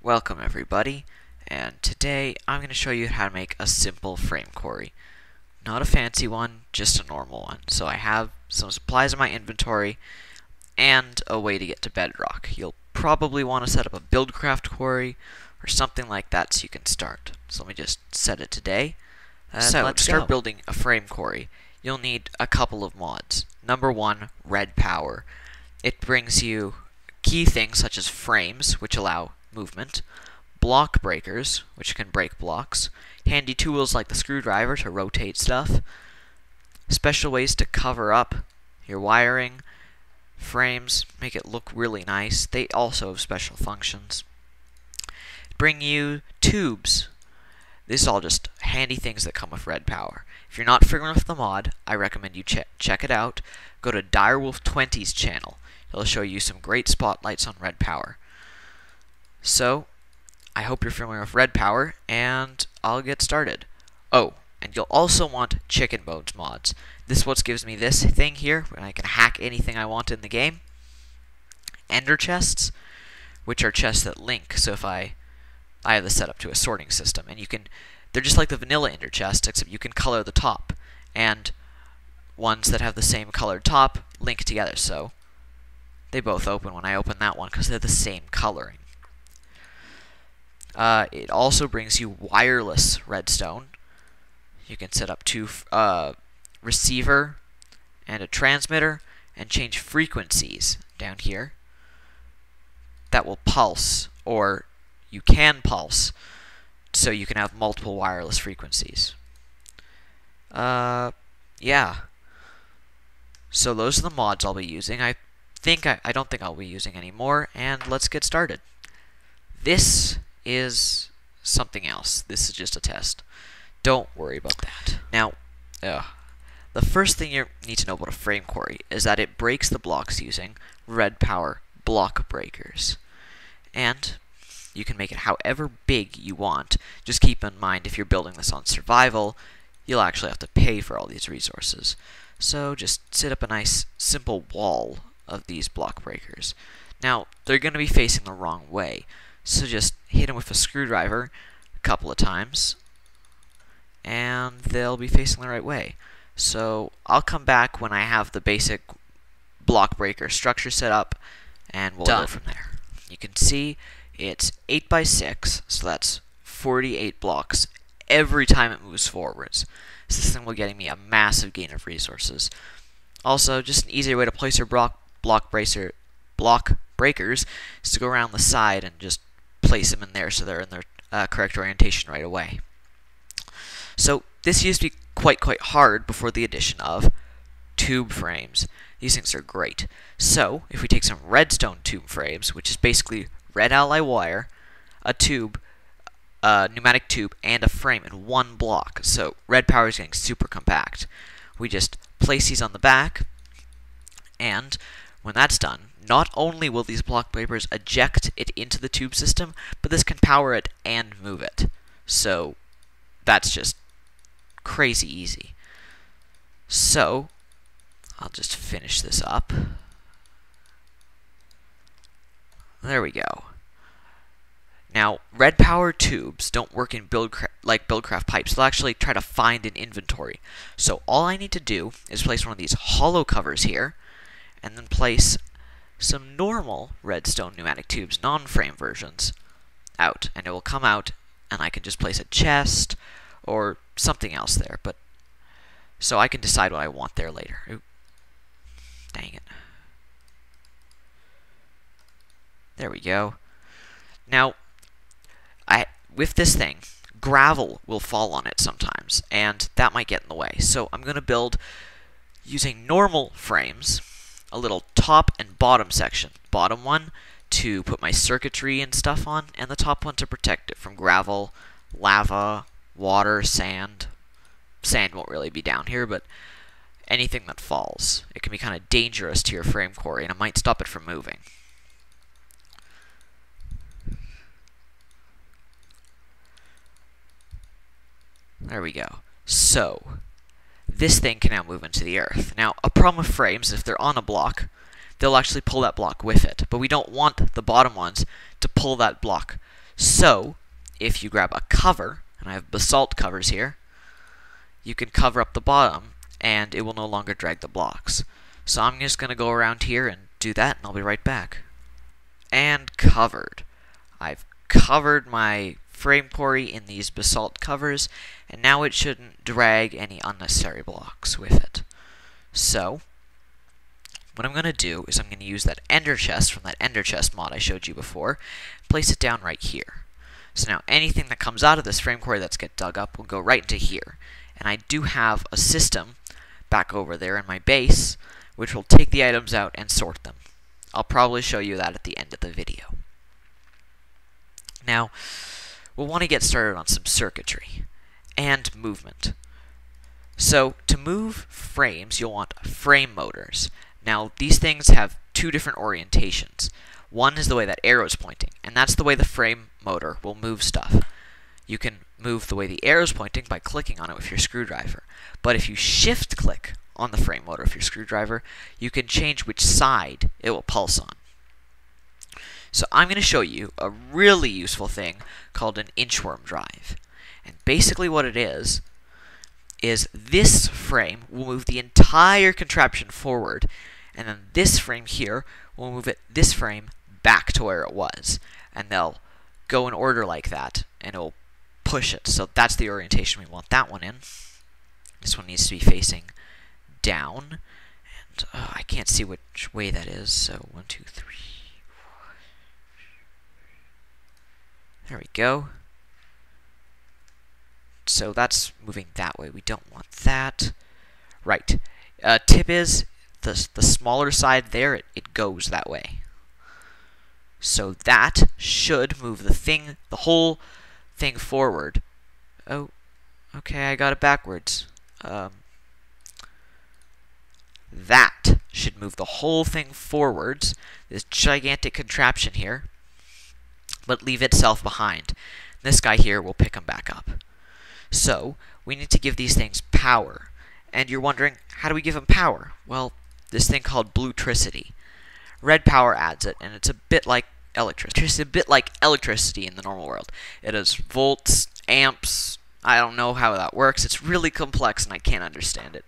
Welcome everybody, and today I'm going to show you how to make a simple frame quarry. Not a fancy one, just a normal one. So I have some supplies in my inventory and a way to get to bedrock. You'll probably want to set up a buildcraft quarry or something like that so you can start. So let me just set it today. So to start building a frame quarry, you'll need a couple of mods. Number one, Redpower. It brings you key things such as frames, which allow movement, block breakers, which can break blocks, handy tools like the screwdriver to rotate stuff, special ways to cover up your wiring, frames, make it look really nice. They also have special functions. Bring you tubes. This is all just handy things that come with Redpower. If you're not familiar with the mod, I recommend you check it out. Go to Direwolf20's channel. It'll show you some great spotlights on Redpower. So, I hope you're familiar with Redpower, and I'll get started. Oh, and you'll also want chicken bones mods. This is what gives me this thing here, where I can hack anything I want in the game. Enderchests, which are chests that link, so if I have this set up to a sorting system, and they're just like the vanilla ender chest, except you can color the top, and ones that have the same colored top link together, so they both open when I open that one because they're the same coloring. It also brings you wireless redstone. You can set up two receiver and a transmitter and change frequencies down here that will pulse, or you can pulse, so you can have multiple wireless frequencies. Yeah. So those are the mods I'll be using. I don't think I'll be using any more, and let's get started. This is something else. This is just a test. Don't worry about that. Now, the first thing you need to know about a frame quarry is that it breaks the blocks using Redpower block breakers. And you can make it however big you want. Just keep in mind, if you're building this on survival, you'll actually have to pay for all these resources. So just set up a nice, simple wall of these block breakers. Now, they're going to be facing the wrong way, so just hit them with a screwdriver a couple of times, and they'll be facing the right way. So I'll come back when I have the basic block breaker structure set up, and we'll go from there. You can see it's 8 by 6, so that's 48 blocks every time it moves forwards. So this thing will get me a massive gain of resources. Also, just an easier way to place your block breakers is to go around the side and just place them in there so they're in their correct orientation right away. So this used to be quite hard before the addition of tube frames. These things are great. So if we take some redstone tube frames, which is basically red ally wire, a tube, a pneumatic tube, and a frame in one block. So Redpower is getting super compact. We just place these on the back, and when that's done, not only will these block breakers eject it into the tube system, but this can power it and move it. So that's just crazy easy. So I'll just finish this up. There we go. Now, Redpower tubes don't work in buildcraft pipes. They'll actually try to find an inventory. So all I need to do is place one of these hollow covers here, and then place some normal redstone pneumatic tubes, non-frame versions, out. And it will come out, and I can just place a chest or something else there. So I can decide what I want there later. Ooh, dang it. There we go. Now, with this thing, gravel will fall on it sometimes, and that might get in the way. So I'm going to build using normal frames, a little top and bottom section. Bottom one to put my circuitry and stuff on, and the top one to protect it from gravel, lava, water, sand. Sand won't really be down here, but anything that falls. It can be kind of dangerous to your frame quarry, and it might stop it from moving. There we go. So, this thing can now move into the earth. Now, a problem with frames, if they're on a block, they'll actually pull that block with it. But we don't want the bottom ones to pull that block. So, if you grab a cover, and I have basalt covers here, you can cover up the bottom, and it will no longer drag the blocks. So I'm just going to go around here and do that, and I'll be right back. And covered. I've covered my frame quarry in these basalt covers, and now it shouldn't drag any unnecessary blocks with it. So, what I'm going to do is I'm going to use that ender chest from that ender chest mod I showed you before, place it down right here. So now anything that comes out of this frame quarry that's get dug up will go right into here. And I do have a system back over there in my base, which will take the items out and sort them. I'll probably show you that at the end of the video. Now, we'll want to get started on some circuitry and movement. So, to move frames, you'll want frame motors. Now, these things have two different orientations. One is the way that arrow is pointing, and that's the way the frame motor will move stuff. You can move the way the arrow is pointing by clicking on it with your screwdriver. But if you shift-click on the frame motor with your screwdriver, you can change which side it will pulse on. So I'm going to show you a really useful thing called an inchworm drive. And basically what it is this frame will move the entire contraption forward, and then this frame here will move this frame back to where it was. And they'll go in order like that, and it'll push it. So that's the orientation we want that one in. This one needs to be facing down, and I can't see which way that is, so 1, 2, 3. There we go. So that's moving that way. We don't want that. Right. Tip is, the smaller side there, it goes that way. So that should move the whole thing forward. Oh, okay, I got it backwards. That should move the whole thing forwards, this gigantic contraption here, but leave itself behind. This guy here will pick them back up. So, we need to give these things power. And you're wondering, how do we give them power? Well, this thing called bluetricity. Redpower adds it, and it's a bit like electricity. It's a bit like electricity in the normal world. It has volts, amps. I don't know how that works. It's really complex, and I can't understand it.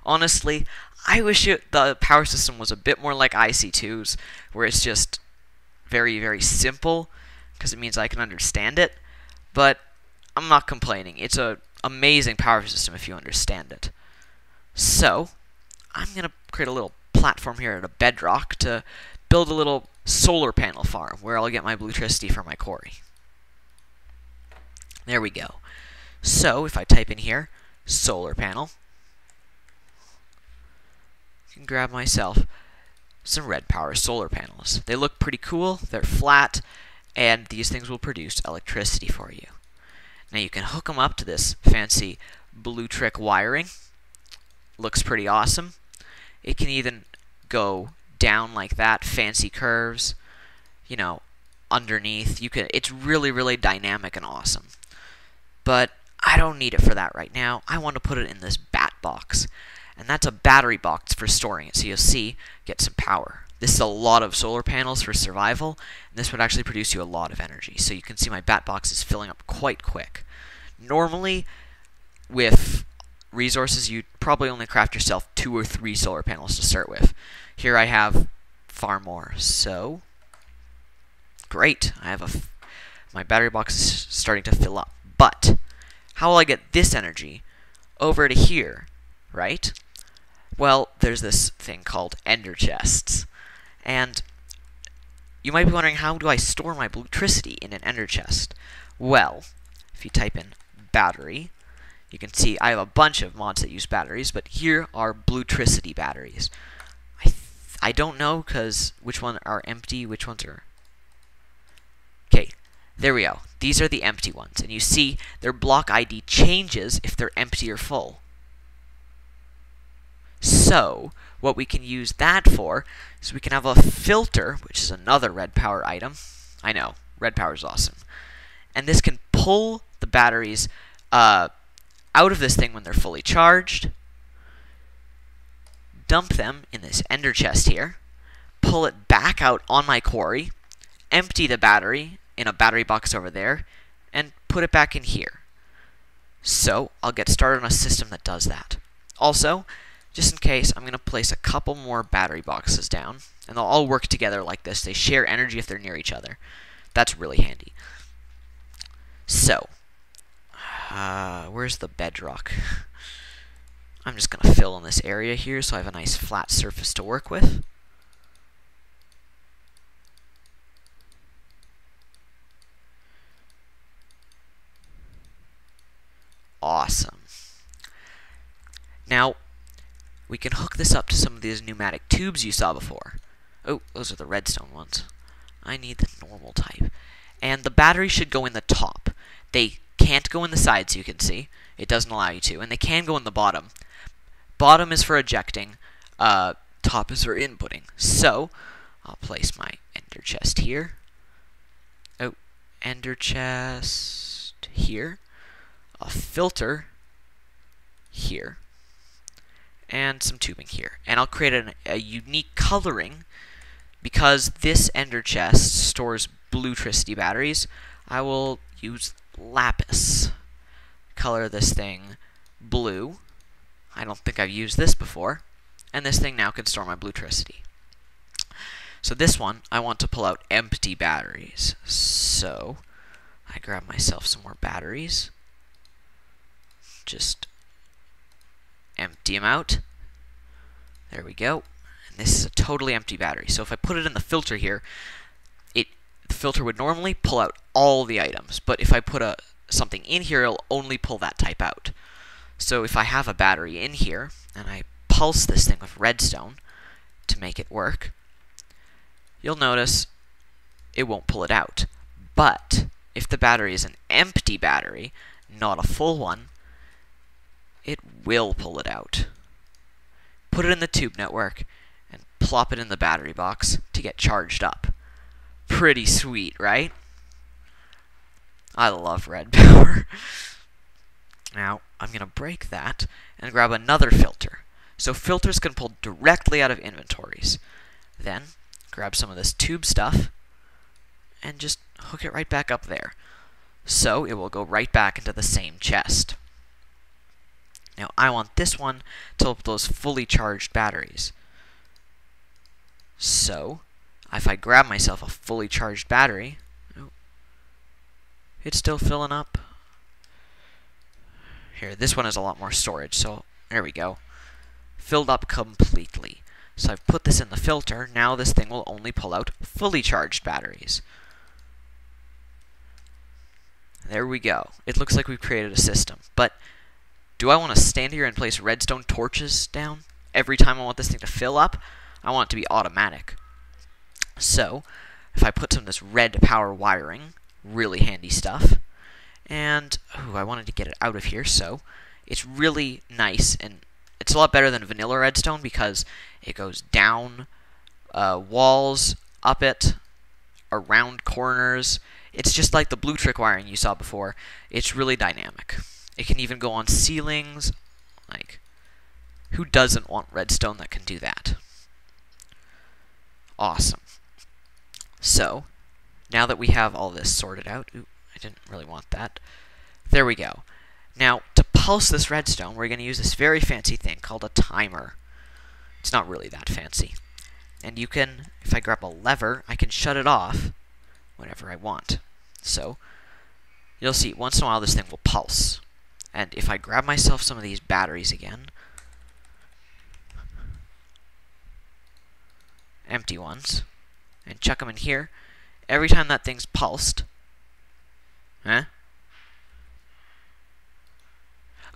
Honestly, I wish the power system was a bit more like IC2's, where it's just very, very simple, because it means I can understand it. But I'm not complaining. It's an amazing power system if you understand it. So, I'm going to create a little platform here at a bedrock to build a little solar panel farm where I'll get my bluetricity for my quarry. There we go. So, if I type in here, solar panel, I can grab myself some Redpower solar panels. They look pretty cool, they're flat, and these things will produce electricity for you. Now you can hook them up to this fancy blue trick wiring. Looks pretty awesome. It can even go down like that, fancy curves, you know, underneath. It's really, really dynamic and awesome. But I don't need it for that right now. I want to put it in this bat box. And that's a battery box for storing it. So you'll see, get some power. This is a lot of solar panels for survival, and this would actually produce you a lot of energy. So you can see my bat box is filling up quite quick. Normally, with resources, you'd probably only craft yourself 2 or 3 solar panels to start with. Here I have far more, so great. I have my battery box is starting to fill up. But how will I get this energy over to here, right? Well, there's this thing called enderchests. And you might be wondering, how do I store my bluetricity in an ender chest? Well, if you type in battery, you can see I have a bunch of mods that use batteries, but here are bluetricity batteries. I don't know which ones are empty, which ones are... Okay, there we go. These are the empty ones, and you see their block ID changes if they're empty or full. So, what we can use that for is we can have a filter, which is another Redpower item. I know, Redpower is awesome. And this can pull the batteries out of this thing when they're fully charged, dump them in this ender chest here, pull it back out on my quarry, empty the battery, in a battery box over there and put it back in here. So I'll get started on a system that does that. Also, just in case, I'm going to place a couple more battery boxes down, and they'll all work together like this. They share energy if they're near each other. That's really handy. So, where's the bedrock? I'm just going to fill in this area here so I have a nice flat surface to work with. Awesome. Now, we can hook this up to some of these pneumatic tubes you saw before. Oh, those are the redstone ones. I need the normal type. And the battery should go in the top. They can't go in the sides, you can see. It doesn't allow you to. And they can go in the bottom. Bottom is for ejecting. Top is for inputting. So, I'll place my ender chest here. Oh, ender chest here. A filter here. And some tubing here. And I'll create a unique coloring. Because this ender chest stores bluetricity batteries, I will use lapis. Color this thing blue. I don't think I've used this before. And this thing now can store my bluetricity. So this one, I want to pull out empty batteries. So, I grab myself some more batteries. Just empty them out. There we go. And this is a totally empty battery. So if I put it in the filter here, the filter would normally pull out all the items. But if I put something in here, it'll only pull that type out. So if I have a battery in here, and I pulse this thing with redstone to make it work, you'll notice it won't pull it out. But if the battery is an empty battery, not a full one, it will pull it out. Put it in the tube network, and plop it in the battery box to get charged up. Pretty sweet, right? I love Redpower. Now, I'm going to break that and grab another filter. So filters can pull directly out of inventories. Then, grab some of this tube stuff and just hook it right back up there. So it will go right back into the same chest. Now, I want this one to hold those fully charged batteries. So, if I grab myself a fully charged battery, it's still filling up. Here, this one has a lot more storage, so there we go. Filled up completely. So I've put this in the filter. Now this thing will only pull out fully charged batteries. There we go. It looks like we've created a system. But do I want to stand here and place redstone torches down every time I want this thing to fill up? I want it to be automatic. So, if I put some of this Redpower wiring, really handy stuff, and I wanted to get it out of here, so it's really nice, and it's a lot better than vanilla redstone because it goes down walls, up it, around corners. It's just like the blue trick wiring you saw before. It's really dynamic. It can even go on ceilings. Like, who doesn't want redstone that can do that? Awesome. So, now that we have all this sorted out, I didn't really want that. There we go. Now, to pulse this redstone, we're going to use this very fancy thing called a timer. It's not really that fancy. And you can, if I grab a lever, I can shut it off whenever I want. So, you'll see, once in a while this thing will pulse. And if I grab myself some of these batteries again, empty ones, and chuck them in here, every time that thing's pulsed,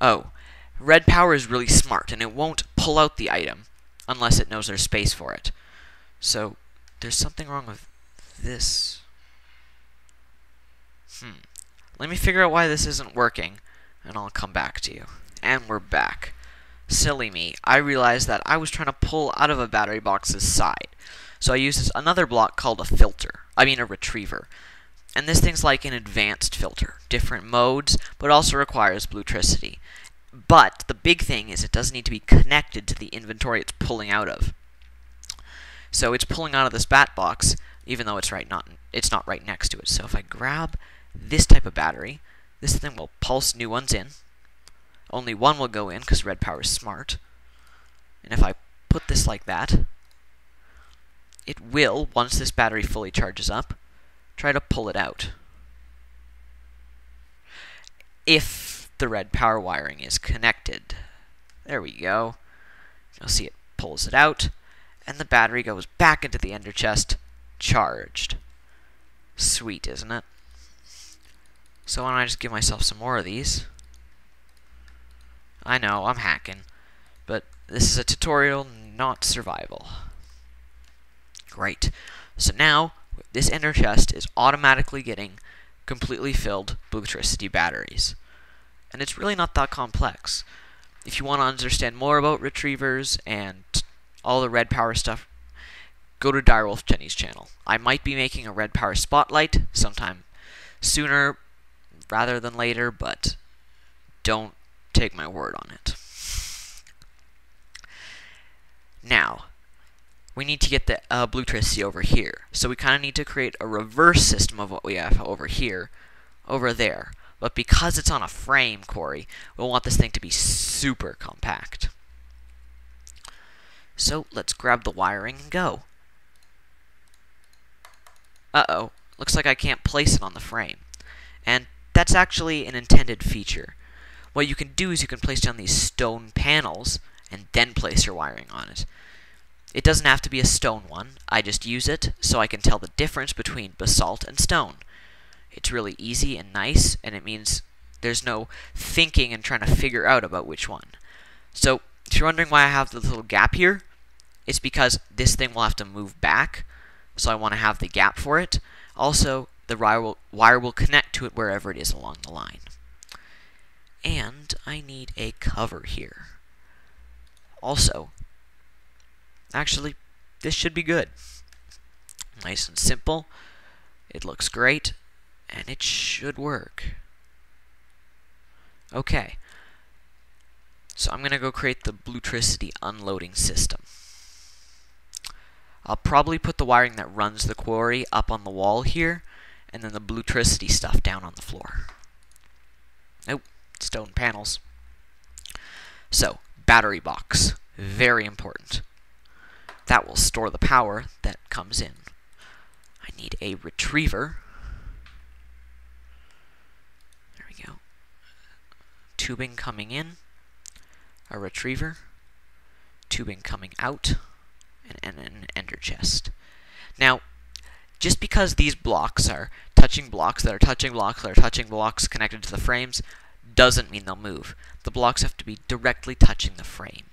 oh, Redpower is really smart, and it won't pull out the item unless it knows there's space for it. So, there's something wrong with this. Let me figure out why this isn't working, and I'll come back to you. And we're back. Silly me. I realized that I was trying to pull out of a battery box's side. So I used another block called a filter. I mean a retriever. And this thing's like an advanced filter. Different modes, but also requires bluetricity. But the big thing is it doesn't need to be connected to the inventory it's pulling out of. So it's pulling out of this bat box, even though it's it's not right next to it. So if I grab this type of battery, this thing will pulse new ones in. Only one will go in because Redpower is smart. And if I put this like that, it will, once this battery fully charges up, try to pull it out. If the Redpower wiring is connected. There we go. You'll see it pulls it out, and the battery goes back into the ender chest, charged. Sweet, isn't it? So why don't I just give myself some more of these? I know, I'm hacking, but this is a tutorial, not survival. Great. So now, this ender chest is automatically getting completely filled Bluetricity batteries. And it's really not that complex. If you want to understand more about retrievers and all the Redpower stuff, go to Direwolf Jenny's channel. I might be making a Redpower spotlight sometime sooner rather than later, but don't take my word on it. Now, we need to get the Bluetricity over here. So we kind of need to create a reverse system of what we have over here, over there. But because it's on a frame, Quarry, we'll want this thing to be super compact. So let's grab the wiring and go. Uh-oh, looks like I can't place it on the frame. And that's actually an intended feature. What you can do is you can place down these stone panels and then place your wiring on it. It doesn't have to be a stone one. I just use it so I can tell the difference between basalt and stone. It's really easy and nice, and it means there's no thinking and trying to figure out about which one. So, if you're wondering why I have the little gap here, it's because this thing will have to move back, so I want to have the gap for it. Also, the wire will connect to it wherever it is along the line. And I need a cover here. Also, actually, this should be good. Nice and simple. It looks great. And it should work. Okay. So I'm going to go create the Bluetricity unloading system. I'll probably put the wiring that runs the quarry up on the wall here, and then the Bluetricity stuff down on the floor. Nope, stone panels. So, battery box. Very important. That will store the power that comes in. I need a retriever. Tubing coming in, a retriever, tubing coming out, and an ender chest. Now, just because these blocks are touching blocks that are touching blocks that are touching blocks connected to the frames, doesn't mean they'll move. The blocks have to be directly touching the frame.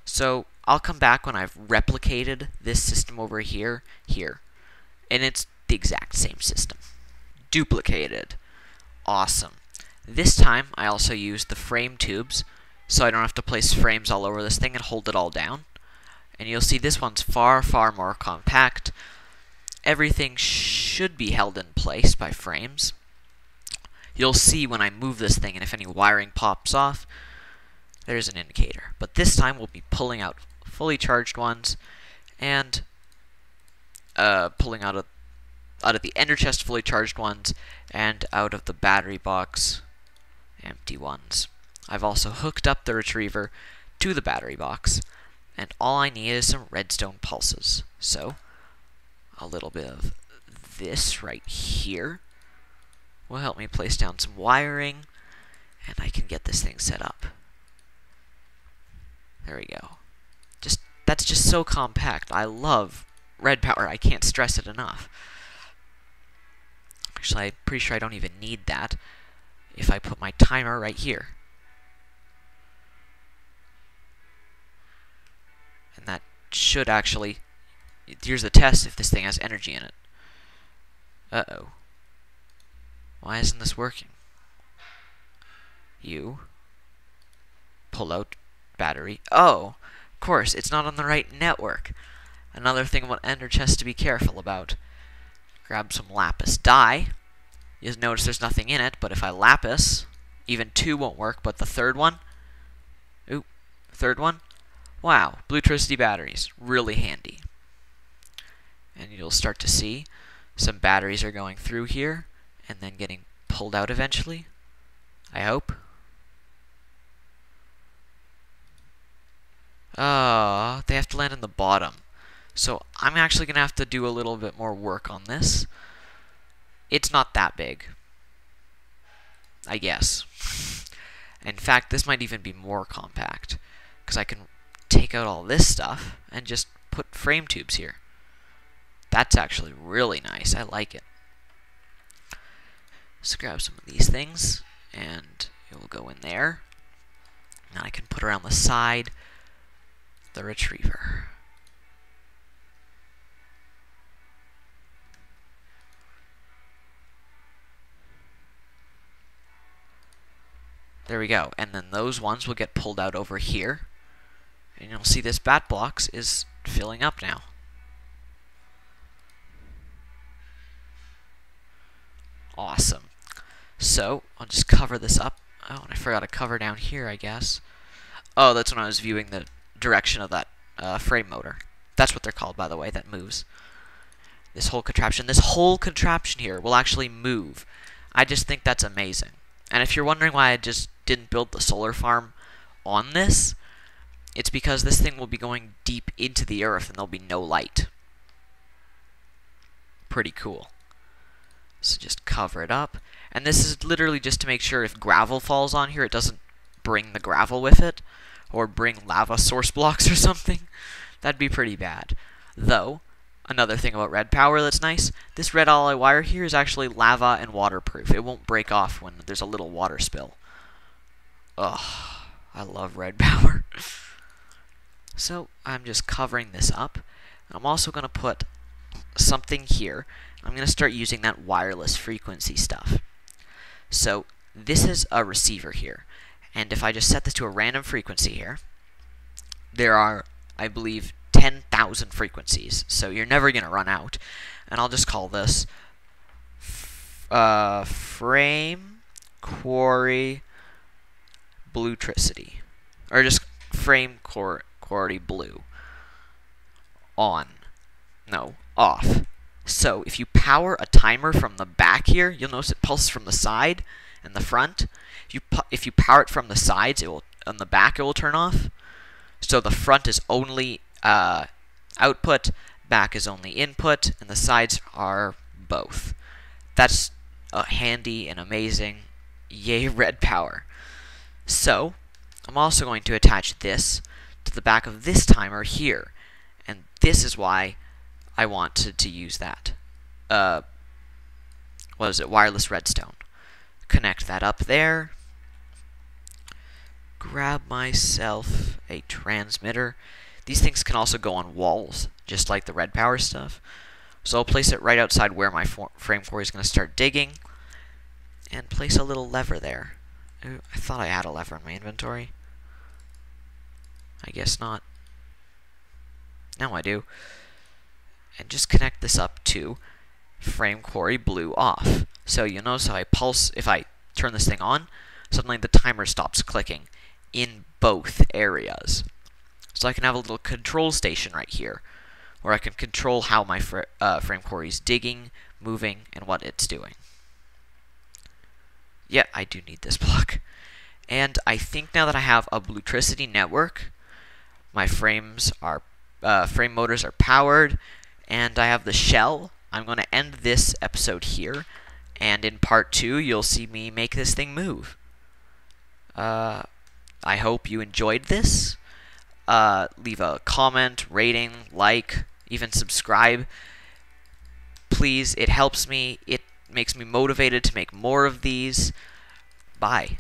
So, I'll come back when I've replicated this system over here, and it's the exact same system. Duplicated. Awesome. This time, I also used the frame tubes, so I don't have to place frames all over this thing and hold it all down. And you'll see this one's far, far more compact. Everything should be held in place by frames. You'll see when I move this thing, and if any wiring pops off, there's an indicator. But this time, we'll be pulling out fully charged ones, and pulling out of the ender chest fully charged ones, and out of the battery box empty ones. I've also hooked up the retriever to the battery box, and all I need is some redstone pulses. So, a little bit of this right here will help me place down some wiring, and I can get this thing set up. There we go. That's just so compact. I love Redpower. I can't stress it enough. Actually, I'm pretty sure I don't even need that if I put my timer right here. And that should actually... Here's the test if this thing has energy in it. Uh-oh. Why isn't this working? You pull out battery. Oh, of course, it's not on the right network. Another thing about ender chests to be careful about. Grab some lapis dye. You'll notice there's nothing in it, but if I lapis, even 2 won't work, but the third one, third one, wow, Bluetricity batteries, really handy. and you'll start to see some batteries are going through here and then getting pulled out eventually, I hope. They have to land in the bottom. So I'm actually going to have to do a little bit more work on this. It's not that big, I guess. In fact, this might even be more compact, because I can take out all this stuff and just put frame tubes here. That's actually really nice. I like it. Let's grab some of these things, and it will go in there. Now I can put around the side the retriever. There we go. And then those ones will get pulled out over here. And you'll see this bat box is filling up now. Awesome. So, I'll just cover this up. Oh, and I forgot to cover down here, I guess. Oh, that's when I was viewing the direction of that frame motor. That's what they're called, by the way, that moves. This whole contraption here will actually move. I just think that's amazing. And if you're wondering why I just didn't build the solar farm on this, it's because this thing will be going deep into the earth and there'll be no light. Pretty cool. So just cover it up. And this is literally just to make sure if gravel falls on here, it doesn't bring the gravel with it, or bring lava source blocks or something. That'd be pretty bad. Though, another thing about Redpower that's nice, this red alloy wire here is actually lava and waterproof. It won't break off when there's a little water spill. Ugh, I love Redpower. So, I'm just covering this up. I'm also going to put something here. I'm going to start using that wireless frequency stuff. So, this is a receiver here. And if I just set this to a random frequency here, there are, I believe, 10,000 frequencies. So you're never going to run out. And I'll just call this frame quarry bluetricity. Or just frame quarry blue. On. No, off. So if you power a timer from the back here, you'll notice it pulses from the side and the front. If you power it from the sides, it will on the back it will turn off. So the front is only output, back is only input, and the sides are both. That's handy and amazing. Yay, Redpower. So I'm also going to attach this to the back of this timer here, and this is why I wanted to use that. What is it? Wireless redstone. Connect that up there. Grab myself a transmitter. These things can also go on walls, just like the Redpower stuff. So I'll place it right outside where my frame quarry is going to start digging, and place a little lever there. Ooh, I thought I had a lever in my inventory. I guess not. Now I do. And just connect this up to frame quarry blue off. So you'll notice how I pulse, if I turn this thing on, suddenly the timer stops clicking in both areas. So I can have a little control station right here, where I can control how my frame quarry is digging, moving, and what it's doing. Yeah, I do need this block. And I think now that I have a bluetricity network, my frame motors are powered, and I have the shell. I'm going to end this episode here, and in part 2, you'll see me make this thing move. I hope you enjoyed this. Leave a comment, rating, like, even subscribe. Please, it helps me. It makes me motivated to make more of these. Bye.